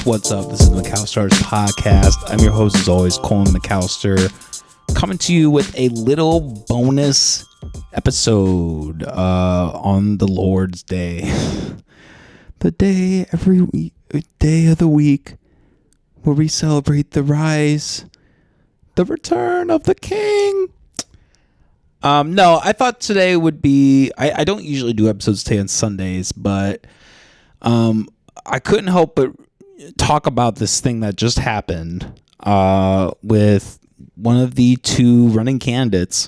What's up? This is McAllister's podcast. I'm your host, as always, Colin McAllister, coming to you with a little bonus episode on the Lord's Day. The day day of the week where we celebrate the rise, the return of the King. No, I thought today would be... I don't usually do episodes today on Sundays, but I couldn't help but talk about this thing that just happened with one of the two running candidates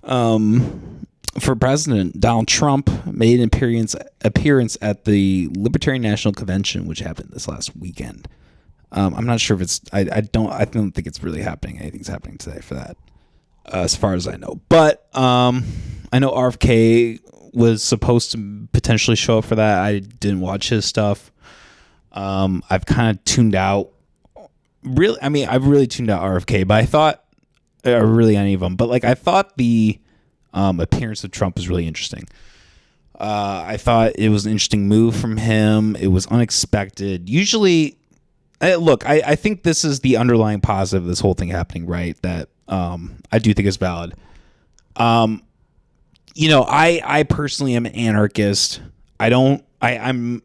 for president. Donald Trump made an appearance at the Libertarian National Convention, which happened this last weekend. I'm not sure if it's... I don't think it's really happening. Anything's happening today for that, as far as I know. But I know RFK was supposed to potentially show up for that. I didn't watch his stuff. I've kind of tuned out. I've really tuned out RFK, but I thought, or really any of them, but I thought the appearance of Trump was really interesting. I thought it was an interesting move from him. It was unexpected. Usually, I think this is the underlying positive of this whole thing happening, right? That I do think is valid. I personally am an anarchist. I'm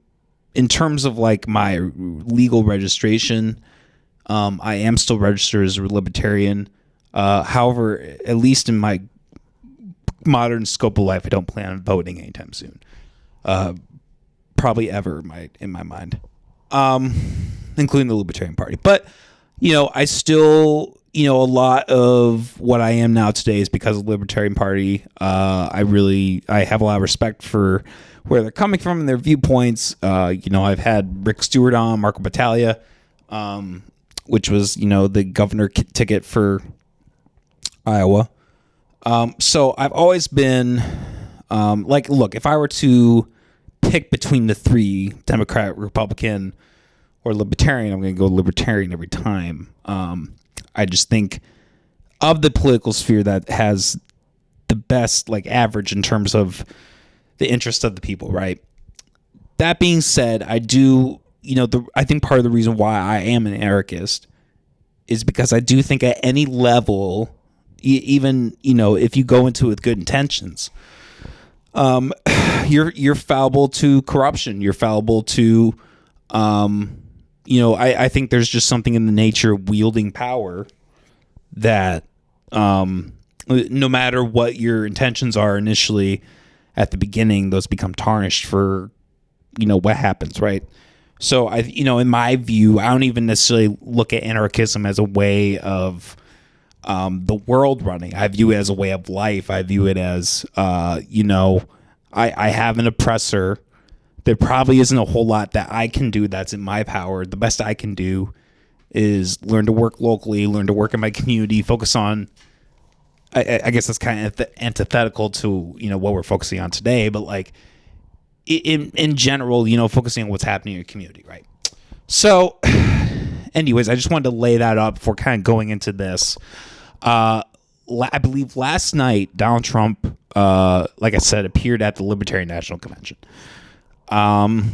in terms of my legal registration, I am still registered as a libertarian. However, at least in my modern scope of life, I don't plan on voting anytime soon. Probably ever in my mind, including the Libertarian Party. But, I still... a lot of what I am now today is because of the Libertarian Party. I have a lot of respect for where they're coming from and their viewpoints. I've had Rick Stewart on, Marco Battaglia, which was, the governor ticket for Iowa. So I've always been look, if I were to pick between the three, Democrat, Republican, or Libertarian, I'm going to go Libertarian every time. I just think of the political sphere that has the best average in terms of the interest of the people, right? That being said, I do, I think part of the reason why I am an anarchist is because I do think at any level, even, if you go into it with good intentions, you're fallible to corruption. You're fallible to, I think there's just something in the nature of wielding power that no matter what your intentions are initially at the beginning, those become tarnished for, what happens, right? So, in my view, I don't even necessarily look at anarchism as a way of the world running. I view it as a way of life. I view it as, I have an oppressor. There probably isn't a whole lot that I can do that's in my power. The best I can do is learn to work locally, learn to work in my community, focus on, I guess that's kind of antithetical to, what we're focusing on today, but in general, focusing on what's happening in your community, right? So anyways, I just wanted to lay that up before kind of going into this. I believe last night, Donald Trump, like I said, appeared at the Libertarian National Convention. And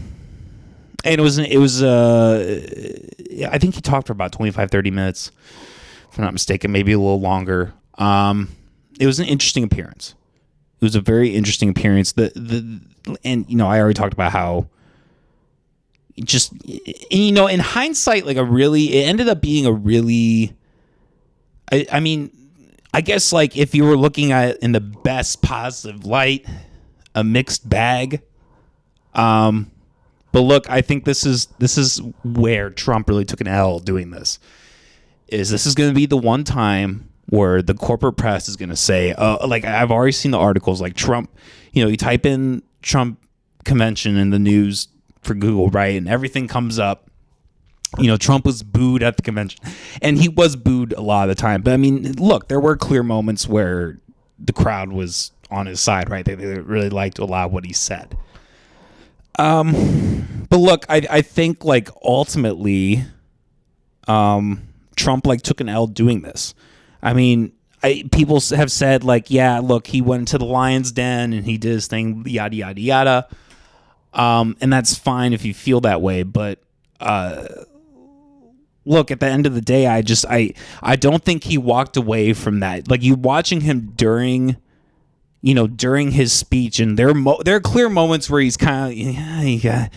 it was I think he talked for about 25-30 minutes, if I'm not mistaken, maybe a little longer. It was an interesting appearance. It was a very interesting appearance. And I already talked about how just, in hindsight, it ended up being a really, I guess if you were looking at it in the best positive light, a mixed bag. But look, I think this is where Trump really took an L doing this. This is going to be the one time where the corporate press is going to say, I've already seen the articles, Trump, you type in Trump convention in the news for Google, right? And everything comes up. Trump was booed at the convention, and he was booed a lot of the time. But look, there were clear moments where the crowd was on his side, right? They really liked a lot of what he said. But look, I think ultimately, Trump took an L doing this. People have said yeah, look, he went to the lion's den and he did his thing, yada, yada, yada. And that's fine if you feel that way. But look, at the end of the day, I don't think he walked away from that. Like, you watching him during his speech, and there are clear moments where he's kind of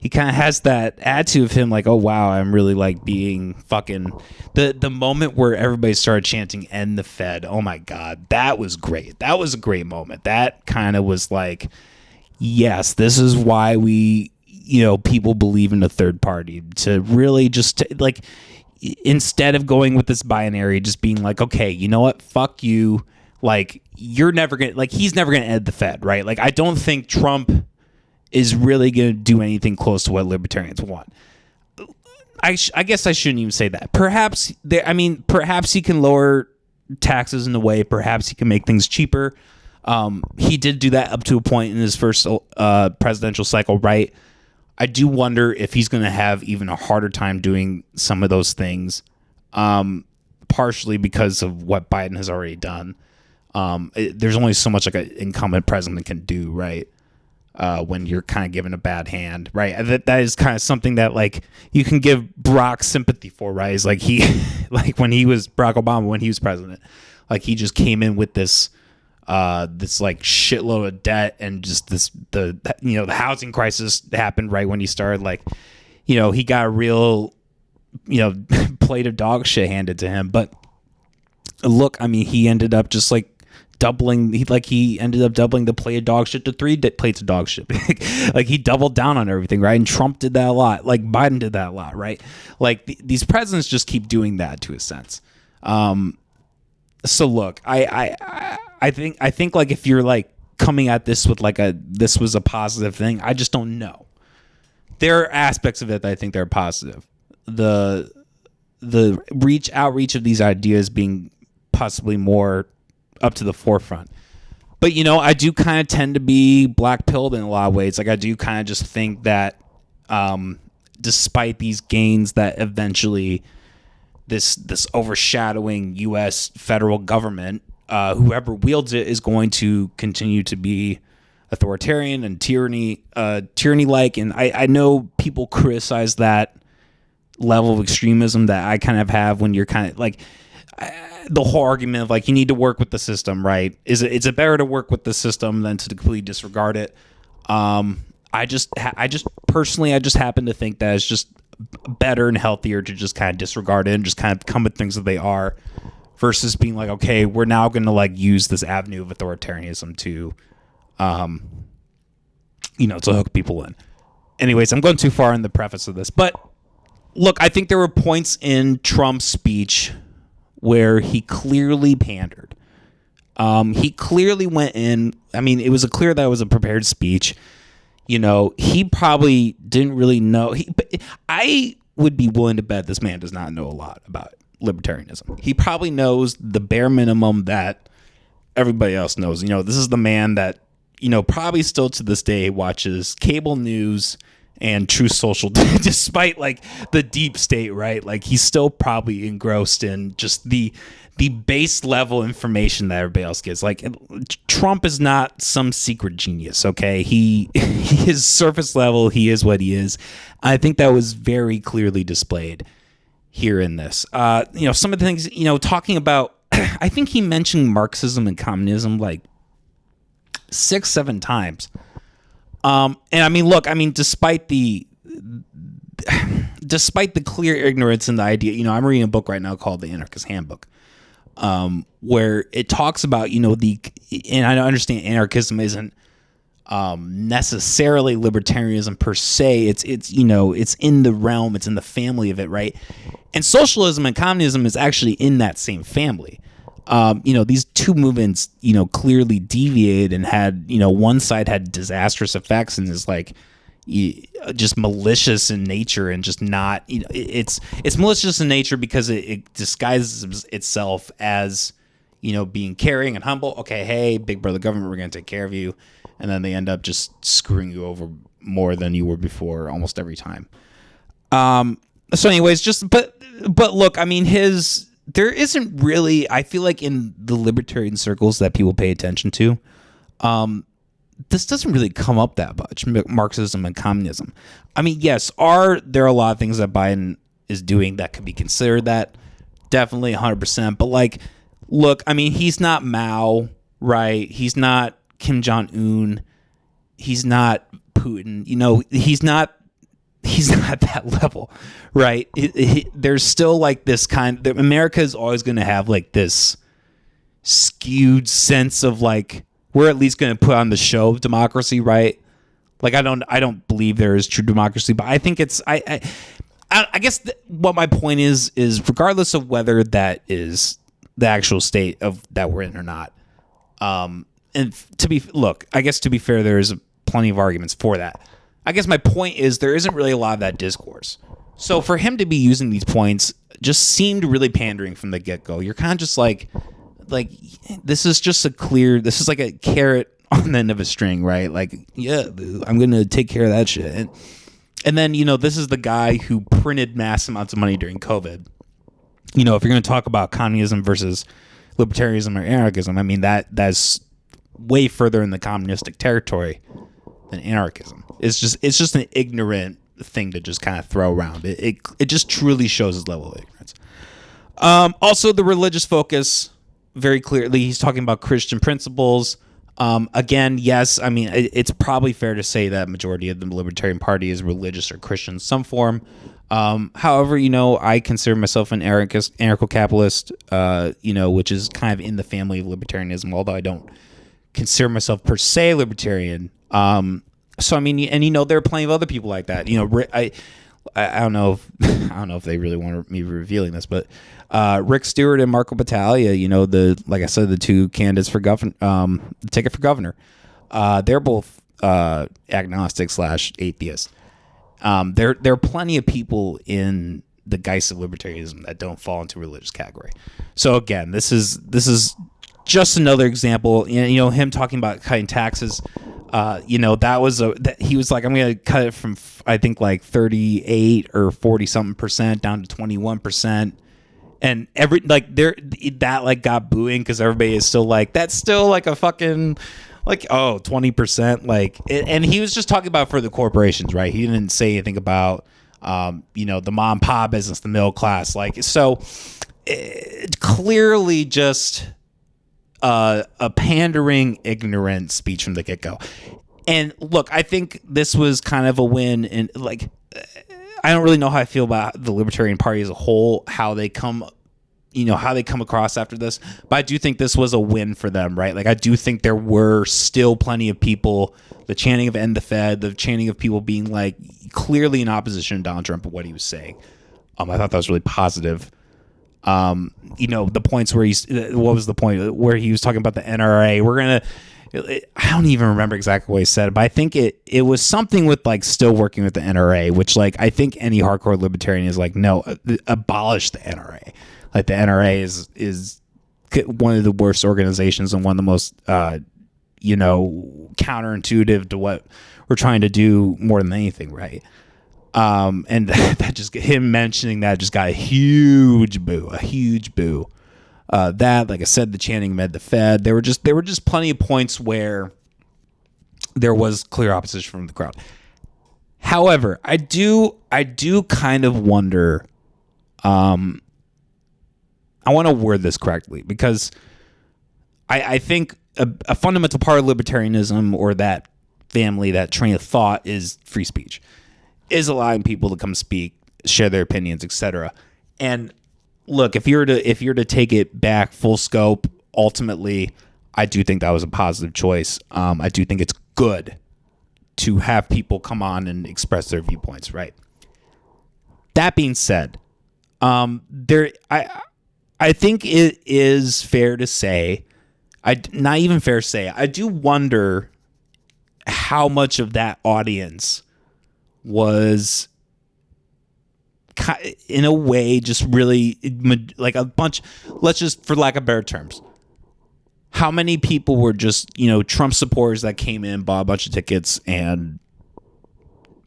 he kind of has that attitude of him, like, oh wow, I'm really like being fucking the moment where everybody started chanting "End the Fed." Oh my god, that was great. That was a great moment. That kind of was like, yes, this is why we, people believe in a third party, to really just like, instead of going with this binary, just being like, okay, you know what, fuck you. Like, you're never gonna, like, he's never gonna end the Fed, right? Like, I don't think Trump is really gonna do anything close to what libertarians want. I guess I shouldn't even say that. Perhaps he can lower taxes in a way. Perhaps he can make things cheaper. He did do that up to a point in his first presidential cycle, right? I do wonder if he's going to have even a harder time doing some of those things, partially because of what Biden has already done. There's only so much like an incumbent president can do, right? When you're kind of given a bad hand, right? That is kind of something that, like, you can give Barack sympathy for, right? Is like like when he was Barack Obama, when he was president, like, he just came in with this like shitload of debt, and just the housing crisis happened right when he started. Like, he got a real plate of dog shit handed to him. But look, I mean, he ended up just like he ended up doubling the plate of dog shit to 3 plates of dog shit. Like, he doubled down on everything, right? And Trump did that a lot. Like, Biden did that a lot, right? Like, these presidents just keep doing that, to a sense. So look, I think like, if you're like coming at this with like this was a positive thing, I just don't know. There are aspects of it that I think they're positive. The outreach of these ideas being possibly more up to the forefront. But, I do kind of tend to be black-pilled in a lot of ways. Like, I do kind of just think that despite these gains, that eventually this overshadowing U.S. federal government, whoever wields it, is going to continue to be authoritarian and tyranny-like. And I know people criticize that level of extremism that I kind of have when you're kind of like, the whole argument of like, you need to work with the system, right? Is it better to work with the system than to completely disregard it? I just personally happen to think that it's just better and healthier to just kind of disregard it and just kind of come with things that they are, versus being like, okay, we're now going to like use this avenue of authoritarianism to, to hook people in. Anyways, I'm going too far in the preface of this, but look, I think there were points in Trump's speech where he clearly pandered. He clearly went in. I mean, it was clear that it was a prepared speech. He probably didn't really know. I would be willing to bet this man does not know a lot about libertarianism. He probably knows the bare minimum that everybody else knows. This is the man that, probably still to this day watches cable news and Truth Social, despite like the deep state, right? Like, he's still probably engrossed in just the base level information that everybody else gets. Like, Trump is not some secret genius, okay? His surface level, he is what he is. I think that was very clearly displayed here in this. Some of the things, talking about, I think he mentioned Marxism and communism like 6-7 times. And I mean, look, despite the clear ignorance in the idea, I'm reading a book right now called The Anarchist Handbook, where it talks about, and I understand anarchism isn't necessarily libertarianism per se. It's in the realm, it's in the family of it, right? And socialism and communism is actually in that same family. These two movements, clearly deviated and had, one side had disastrous effects and is like just malicious in nature, and just not, it's malicious in nature because it disguises itself as, being caring and humble. Okay, hey, big brother government, we're going to take care of you. And then they end up just screwing you over more than you were before almost every time. So anyways, but look, there isn't really, I feel like in the libertarian circles that people pay attention to, this doesn't really come up that much, Marxism and communism. I mean, yes, there are a lot of things that Biden is doing that could be considered that, definitely 100%. But like, look, I mean, he's not Mao, right? He's not Kim Jong-un. He's not Putin. You know, he's not at that level, right? There's still like this America is always going to have like this skewed sense of like, we're at least going to put on the show of democracy, right? Like, I don't believe there is true democracy, but I think it's, I guess what my point is regardless of whether that is the actual state of that we're in or not. And to be fair, there is plenty of arguments for that. I guess my point is there isn't really a lot of that discourse. So for him to be using these points just seemed really pandering from the get-go. You're kind of just like this is like a carrot on the end of a string, right? Like, yeah, I'm going to take care of that shit. And then, you know, this is the guy who printed mass amounts of money during COVID. You know, if you're going to talk about communism versus libertarianism or anarchism, I mean, that's way further in the communistic territory than anarchism. It's just an ignorant thing to just kind of throw around. It just truly shows his level of ignorance. Also, the religious focus, very clearly, he's talking about Christian principles. Again, yes, I mean, it's probably fair to say that majority of the Libertarian Party is religious or Christian in some form. However, you know, I consider myself an anarcho-capitalist, you know, which is kind of in the family of libertarianism, although I don't consider myself per se libertarian. So I mean, and you know, there are plenty of other people like that. You know, I don't know if they really want me revealing this, but Rick Stewart and Marco Battaglia, you know, like I said, the two candidates for the ticket for governor, they're both agnostic / atheist. There are plenty of people in the geist of libertarianism that don't fall into religious category. So again, this is just another example. You know, him talking about cutting taxes. You know, he was like, I'm going to cut it from, I think, like 38 or 40 something percent down to 21%. And that got booing because everybody is still like, that's still like a fucking, like, 20%. Like, and he was just talking about for the corporations, right? He didn't say anything about, you know, the mom and pop business, the middle class. Like, so clearly just a pandering, ignorant speech from the get-go. And look, I think this was kind of a win. And like, I don't really know how I feel about the Libertarian Party as a whole, how they come across after this. But I do think this was a win for them, right? Like, I do think there were still plenty of people, the chanting of "End the Fed," the chanting of people being like clearly in opposition to Donald Trump and what he was saying. I thought that was really positive. You know, the points where what was the point where he was talking about the NRA? I don't even remember exactly what he said, but I think it was something with like still working with the NRA, which like I think any hardcore libertarian is like, no, abolish the NRA. Like, the NRA is one of the worst organizations and one of the most, you know, counterintuitive to what we're trying to do more than anything, right? And that just, him mentioning that just got a huge boo. That, like I said, the chanting of "End the Fed," there were just plenty of points where there was clear opposition from the crowd. However, I do kind of wonder, I want to word this correctly, because I think a fundamental part of libertarianism, or that family, that train of thought, is free speech, is allowing people to come speak, share their opinions, etc. And look, if you're to take it back full scope, ultimately, I do think that was a positive choice. I do think it's good to have people come on and express their viewpoints, right? That being said, I think it is fair to say, not even fair to say, I do wonder how much of that audience was, in a way, just really like a bunch, let's just, for lack of better terms, how many people were just, you know, Trump supporters that came in, bought a bunch of tickets, and,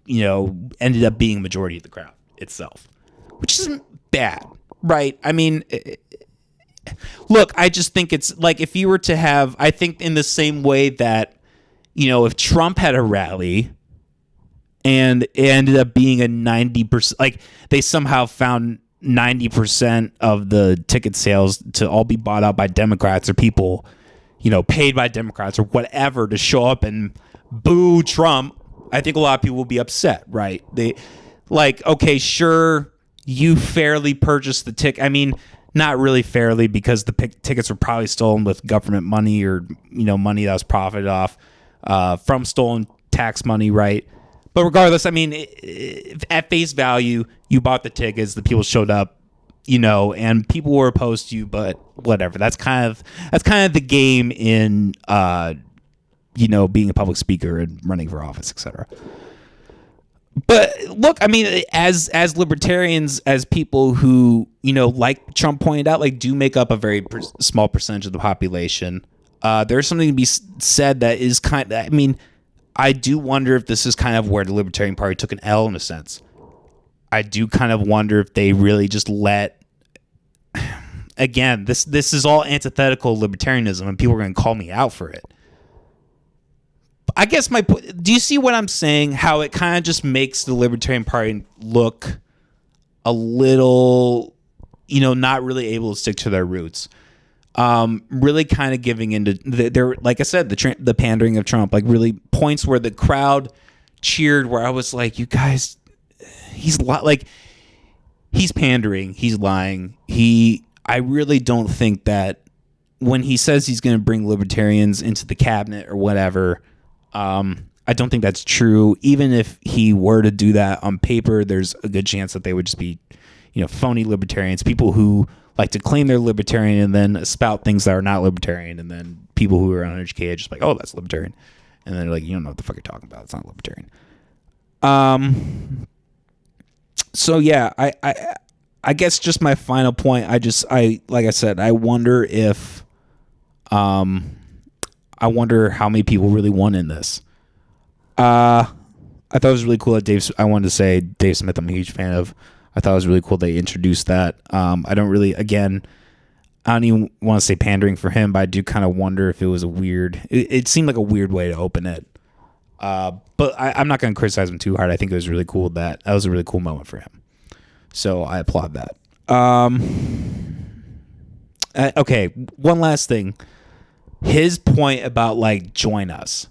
you know, ended up being majority of the crowd itself, which isn't bad, right? I mean, look, I just think it's like, if you were to have, I think in the same way that if Trump had a rally and it ended up being a 90%, like they somehow found 90% of the ticket sales to all be bought out by Democrats or people, paid by Democrats or whatever to show up and boo Trump, I think a lot of people will be upset, right? They like, okay, sure, you fairly purchased the ticket. I mean, not really fairly, because the tickets were probably stolen with government money or, money that was profited off from stolen tax money, right? But regardless, I mean, at face value, you bought the tickets, the people showed up, and people were opposed to you, but whatever. That's kind of the game in, being a public speaker and running for office, etc. But look, I mean, as libertarians, as people who, like Trump pointed out, like do make up a very small percentage of the population, there's something to be said that is I mean, I do wonder if this is kind of where the Libertarian Party took an L in a sense. I do kind of wonder if they really just again, this is all antithetical libertarianism, and people are going to call me out for it. I guess do you see what I'm saying? How it kind of just makes the Libertarian Party look a little, not really able to stick to their roots. Really kind of giving into their, like I said, the pandering of Trump, like really points where the crowd cheered, where I was like, you guys, he's pandering, he's lying. I really don't think that when he says he's going to bring libertarians into the cabinet or whatever, I don't think that's true. Even if he were to do that on paper, there's a good chance that they would just be, phony libertarians, people who like to claim they're libertarian and then spout things that are not libertarian, and then people who are uneducated just like, oh, that's libertarian, and then they're like, you don't know what the fuck you're talking about. It's not libertarian. So yeah, I guess just my final point. Like I said, I wonder how many people really won in this. I thought it was really cool that I wanted to say Dave Smith, I'm a huge fan of. I thought it was really cool they introduced that. I don't even want to say pandering for him, but I do kind of wonder if it was it seemed like a weird way to open it. But I'm not going to criticize him too hard. I think it was really cool that was a really cool moment for him. So I applaud that. Okay, one last thing. His point about like join us,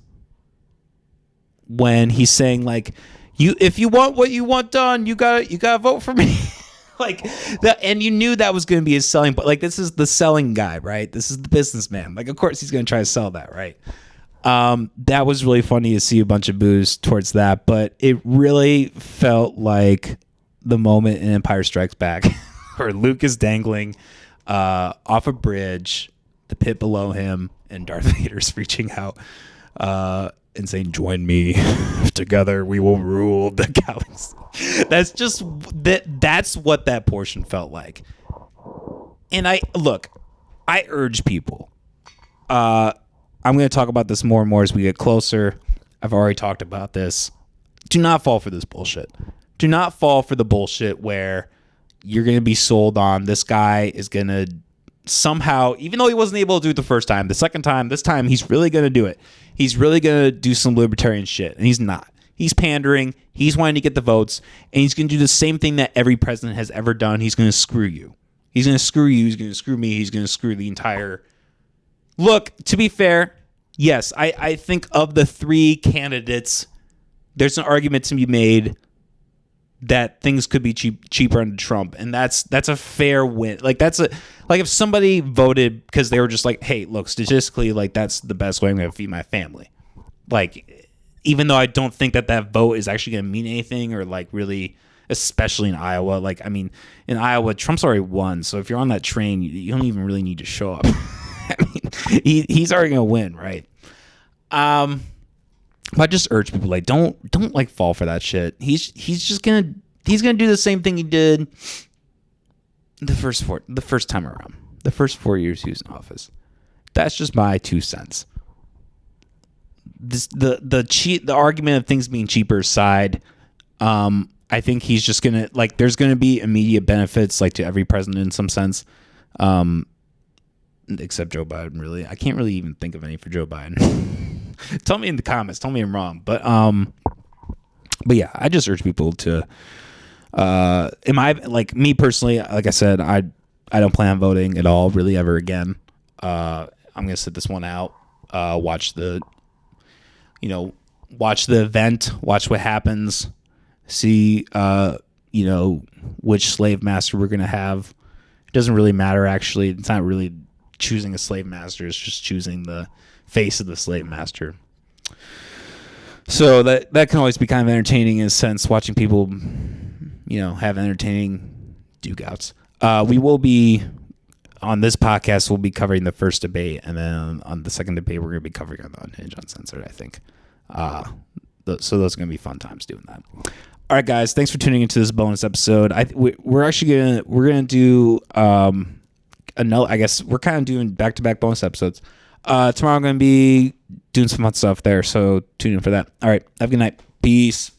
when he's saying like, if you want what you want done, you gotta vote for me. Like that, and you knew that was going to be his selling, but like this is the selling guy, right? This is the businessman. Like, of course he's going to try to sell that, right? That was really funny to see a bunch of boos towards that, but it really felt like the moment in Empire Strikes Back where Luke is dangling off a bridge, the pit below him, and Darth Vader's reaching out and saying, "Join me, together we will rule the galaxy." That's what that portion felt like. And I urge people. I'm going to talk about this more and more as we get closer. I've already talked about this. Do not fall for this bullshit. Do not fall for the bullshit where you're going to be sold on this guy is going to somehow, even though he wasn't able to do it the first time, this time he's really going to do it. He's really going to do some libertarian shit, and he's not. He's pandering. He's wanting to get the votes, and he's going to do the same thing that every president has ever done. He's going to screw you. He's going to screw you. He's going to screw me. He's going to screw the entire... Look, to be fair, yes, I think of the three candidates, there's an argument to be made that things could be cheaper under Trump, and that's a fair win. Like if somebody voted because they were just like, hey, look, statistically, like that's the best way I'm going to feed my family. Like, even though I don't think that vote is actually going to mean anything, or like really, especially in Iowa. Like, I mean, in Iowa, Trump's already won, so if you're on that train, you don't even really need to show up. I mean, he's already going to win, right? But I just urge people, like, don't like fall for that shit. He's gonna do the same thing he did the first time around. The first 4 years he was in office. That's just my 2 cents. The argument of things being cheaper aside, I think he's just gonna, like, there's gonna be immediate benefits, like, to every president in some sense, except Joe Biden. Really, I can't really even think of any for Joe Biden. Tell me in the comments. Tell me I'm wrong. But yeah, I just urge people to. Like me personally, like I said, I don't plan on voting at all, really, ever again. I'm gonna sit this one out. Watch the event, watch what happens, see which slave master we're gonna have. It doesn't really matter, actually. It's not really choosing a slave master, it's just choosing the face of the slave master. So that can always be kind of entertaining in a sense, watching people have entertaining dugouts. We will be on this podcast, we'll be covering the first debate, and then on the second debate we're going to be covering on the Unhinged, Uncensored, I think. So those are going to be fun times doing that. All right, guys, thanks for tuning into this bonus episode. We're actually gonna do another. I guess we're kind of doing back-to-back bonus episodes. Tomorrow I'm going to be doing some fun stuff there, so tune in for that. All right, have a good night. Peace.